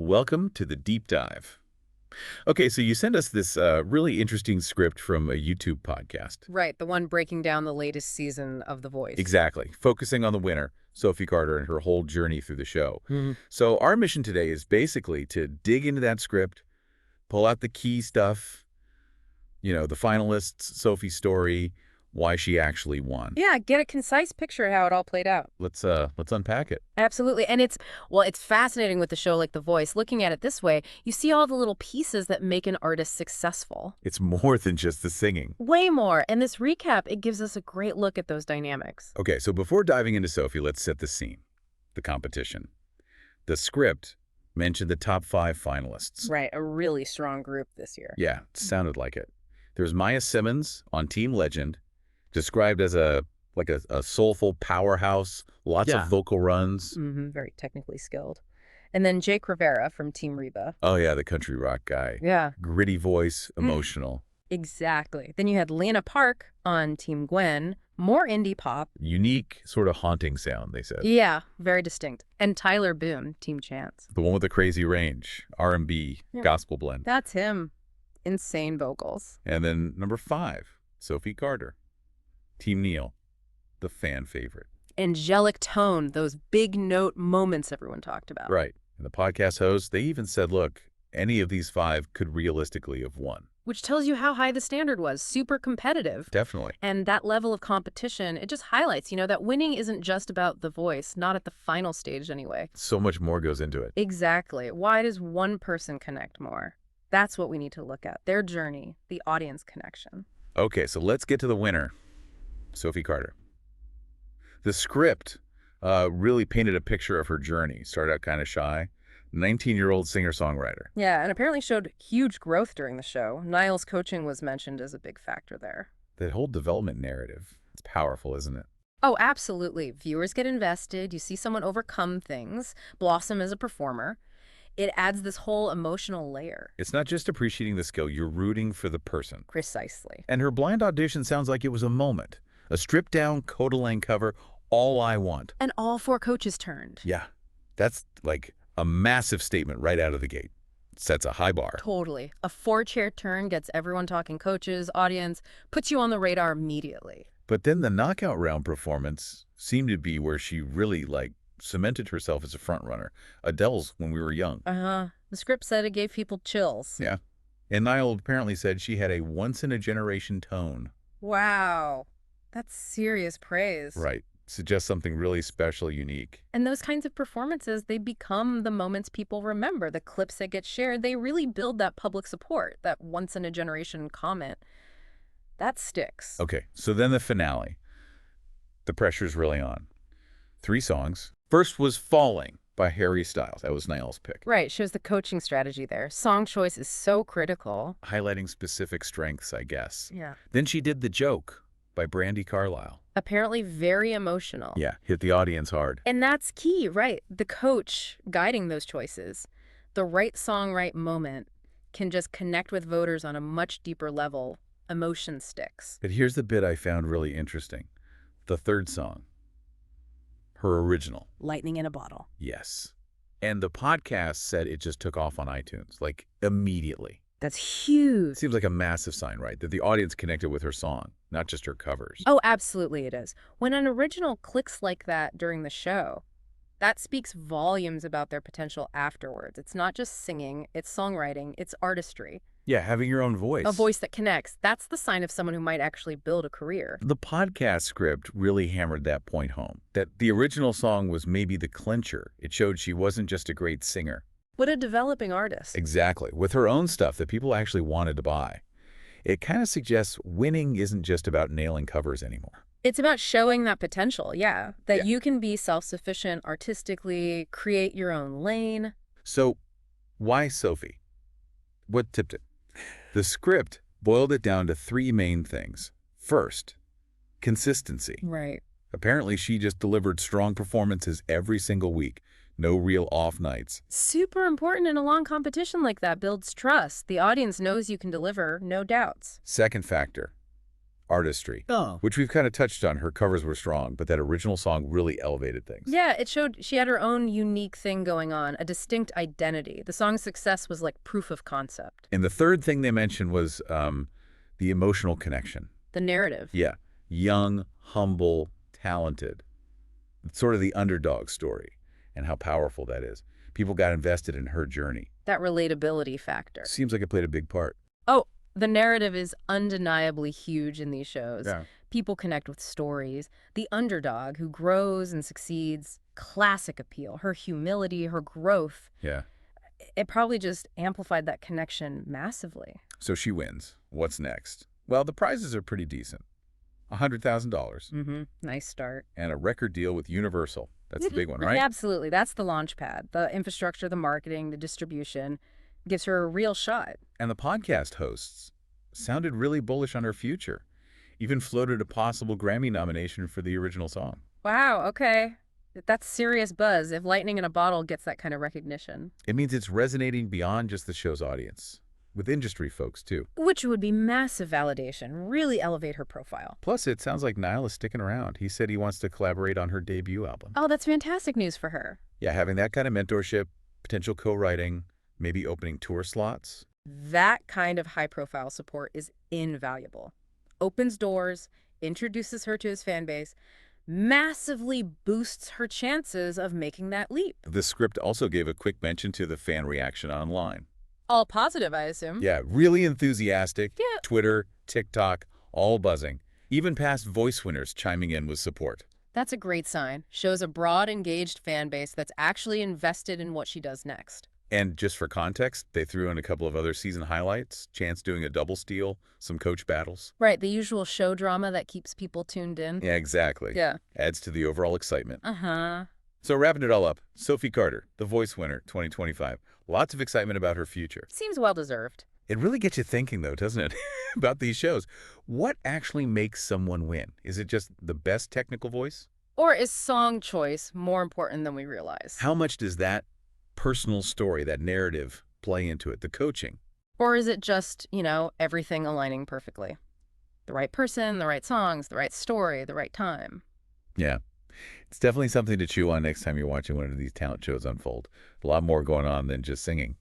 Welcome to the deep dive. Okay, so you sent us this really interesting script from a YouTube podcast. Right, the one breaking down the latest season of The Voice. Exactly, focusing on the winner, Sophie Carter, and her whole journey through the show. Mhm. So our mission today is basically to dig into that script, pull out the key stuff, the finalists, Sophie's story, why she actually won. Yeah, get a concise picture of how it all played out. Let's unpack it. Absolutely. And it's fascinating with the show like The Voice. Looking at it this way, you see all the little pieces that make an artist successful. It's more than just the singing. Way more. And this recap, it gives us a great look at those dynamics. Okay, so before diving into Sophie, let's set the scene. The competition. The script mentioned the top 5 finalists. Right, a really strong group this year. Yeah, it sounded like it. There's Maya Simmons on Team Legend, described as a soulful powerhouse, lots of vocal runs. Very technically skilled. And then Jake Rivera from Team Reba. Oh yeah, the country rock guy. Yeah. Gritty voice, emotional. Exactly. Then you had Lena Park on Team Gwen, more indie pop. Unique, sort of haunting sound, they said. Yeah, very distinct. And Tyler Boone, Team Chance. The one with the crazy range, R&B, gospel blend. That's him. Insane vocals. And then number 5, Sophie Carter, Team Niall, the fan favorite. Angelic tone, those big note moments everyone talked about. Right. And the podcast host, they even said, look, any of these 5 could realistically have won. Which tells you how high the standard was. Super competitive. Definitely. And that level of competition, it just highlights, that winning isn't just about the voice, not at the final stage anyway. So much more goes into it. Exactly. Why does one person connect more? That's what we need to look at. Their journey, the audience connection. Okay, so let's get to the winner, Sophie Carter. The script really painted a picture of her journey. Started out kind of shy. 19-year-old singer-songwriter. Yeah, and apparently showed huge growth during the show. Niall's coaching was mentioned as a big factor there. That whole development narrative, it's powerful, isn't it? Oh, absolutely. Viewers get invested. You see someone overcome things, blossom as a performer. It adds this whole emotional layer. It's not just appreciating the skill, you're rooting for the person. Precisely. And her blind audition sounds like it was a moment. A stripped-down, Kodaline cover, all I want. And all 4 coaches turned. Yeah, that's like a massive statement right out of the gate. Sets a high bar. Totally. A 4-chair turn gets everyone talking, coaches, audience, puts you on the radar immediately. But then the knockout round performance seemed to be where she really, cemented herself as a frontrunner. Adele's When We Were Young. The script said it gave people chills. Yeah. And Niall apparently said she had a once-in-a-generation tone. Wow. That's serious praise. Right. Suggests something really special, unique. And those kinds of performances, they become the moments people remember. The clips that get shared, they really build that public support, that once-in-a-generation comment. That sticks. Okay, so then the finale. The pressure's really on. 3 songs. First was Falling by Harry Styles. That was Niall's pick. Right, shows the coaching strategy there. Song choice is so critical. Highlighting specific strengths, I guess. Yeah. Then she did The Joke by Brandi Carlile. Apparently very emotional. Yeah, hit the audience hard. And that's key, right? The coach guiding those choices. The right song, right moment can just connect with voters on a much deeper level. Emotion sticks. But here's the bit I found really interesting. The 3rd song. Her original. Lightning in a Bottle. Yes. And the podcast said it just took off on iTunes, immediately. That's huge. Seems like a massive sign, right? That the audience connected with her song, not just her covers. Oh, absolutely it is. When an original clicks like that during the show, that speaks volumes about their potential afterwards. It's not just singing, it's songwriting, it's artistry. Yeah, having your own voice. A voice that connects. That's the sign of someone who might actually build a career. The podcast script really hammered that point home, that the original song was maybe the clincher. It showed she wasn't just a great singer. What a developing artist. Exactly, with her own stuff that people actually wanted to buy. It kind of suggests winning isn't just about nailing covers anymore. It's about showing that potential, yeah. That you can be self-sufficient artistically, create your own lane. So, why Sophie? What tipped it? The script boiled it down to 3 main things. First, consistency. Right. Apparently, she just delivered strong performances every single week. No real off nights. Super important in a long competition like that. Builds trust. The audience knows you can deliver, no doubts. Second factor, artistry, Oh. which we've kind of touched on. Her covers were strong, but that original song really elevated things. Yeah, it showed she had her own unique thing going on, a distinct identity. The song's success was like proof of concept. And the third thing they mentioned was the emotional connection. The narrative. Yeah. Young, humble, talented. It's sort of the underdog story and how powerful that is. People got invested in her journey. That relatability factor. Seems like it played a big part. Oh, the narrative is undeniably huge in these shows. Yeah. People connect with stories. The underdog who grows and succeeds, classic appeal. Her humility, her growth. Yeah. It probably just amplified that connection massively. So she wins. What's next? Well, the prizes are pretty decent. $100,000 Nice start. and a record deal with Universal. That's the big one, right? Absolutely. That's the launch pad. The infrastructure, the marketing, the distribution gives her a real shot. And the podcast hosts sounded really bullish on her future. Even floated a possible Grammy nomination for the original song. Wow, okay. That's serious buzz if Lightning in a Bottle gets that kind of recognition. It means it's resonating beyond just the show's audience, with industry folks too. Which would be massive validation, really elevate her profile. Plus, it sounds like Niall is sticking around. He said he wants to collaborate on her debut album. Oh, that's fantastic news for her. Yeah, having that kind of mentorship, potential co-writing, maybe opening tour slots. That kind of high-profile support is invaluable. Opens doors, introduces her to his fan base, massively boosts her chances of making that leap. The script also gave a quick mention to the fan reaction online. All positive, I assume. Yeah, really enthusiastic. Yeah. Twitter, TikTok, all buzzing. Even past voice winners chiming in with support. That's a great sign. Shows a broad, engaged fan base that's actually invested in what she does next. And just for context, they threw in a couple of other season highlights, Chance doing a double steal, some coach battles. Right, the usual show drama that keeps people tuned in. Yeah, exactly. Yeah. Adds to the overall excitement. Uh-huh. So wrapping it all up, Sophie Carter, the voice winner, 2025. Lots of excitement about her future. Seems well-deserved. It really gets you thinking, though, doesn't it, about these shows. What actually makes someone win? Is it just the best technical voice? Or is song choice more important than we realize? How much does that personal story, that narrative, play into it, the coaching? Or is it just, everything aligning perfectly? The right person, the right songs, the right story, the right time. Yeah. It's definitely something to chew on next time you're watching one of these talent shows unfold. A lot more going on than just singing.